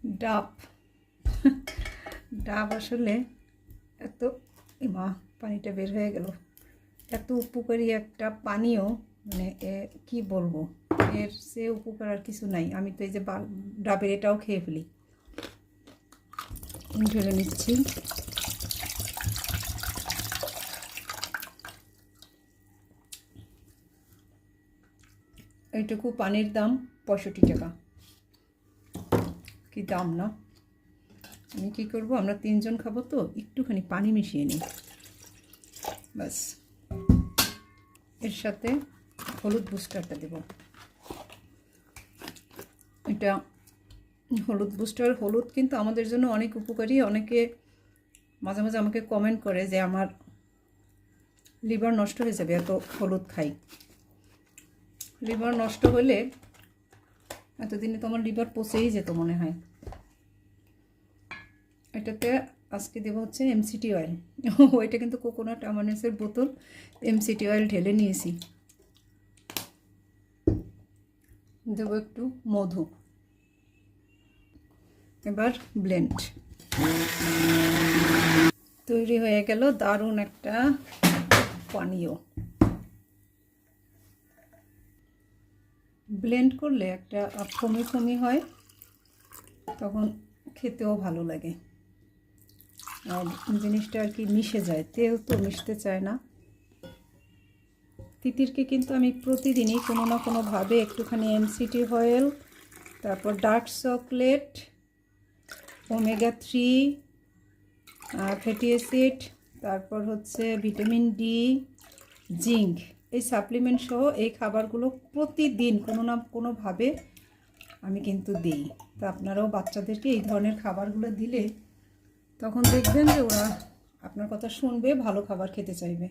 ডাব ডাব আসলে এত মা পানিটা বের হয়ে গেল, এত উপকারী একটা পানীয়, মানে কি বলবো, এর সে উপকার আর কিছু নাই। আমি তো এই যে ডাবের এটাও খেয়ে ফেলি। ঢেলে নিচ্ছি। এইটুকু পানির দাম 65 টাকা। কি দাম না? আমি কি করব, আমরা 3 জন খাবো তো একটুখানি পানি মিশিয়ে নিই বাস। এর সাথে হলুদ বুস্টারটা দেব। এটা হলুদ বুস্টার। হলুদ কিন্তু আমাদের জন্য অনেক উপকারী। অনেকে মাঝে মাঝে আমাকে কমেন্ট করে যে আমার লিভার নষ্ট হয়ে যাবে এত হলুদ খাই। লিভার নষ্ট হলে এতদিনে তো আমার লিভার পচেই যেত মনে হয়। এটাতে আজকে দেবো হচ্ছে এমসিটি অয়েল। ওইটা কিন্তু কোকোনাট আমানেসের বোতল, এমসিটি অয়েল ঢেলে নিয়েছি। দেবো একটু মধু। এবার ব্লেন্ড। তৈরি হয়ে গেল দারুণ একটা পানীয়। ব্লেন্ড করলে একটা ফমি ফমি হয়, তখন খেতেও ভালো লাগে। আর জিনিসটা আর কি মিশে যায়, তেল তো মিশতে চায় না। তিতিরকে কিন্তু আমি প্রতিদিনই কোনো না কোনোভাবে একটুখানি এমসিটি অয়েল, তারপর dark chocolate, omega 3 fatty acid, তারপর হচ্ছে ভিটামিন ডি, জিঙ্ক, এই সাপ্লিমেন্ট সহ এই খাবারগুলো প্রতিদিন কোনো না কোনোভাবে আমি কিন্তু দিই। তো আপনারাও বাচ্চাদেরকে এই ধরনের খাবারগুলো দিলে তখন দেখবেন যে ওরা আপনার কথা শুনবে, ভালো খাবার খেতে চাইবে।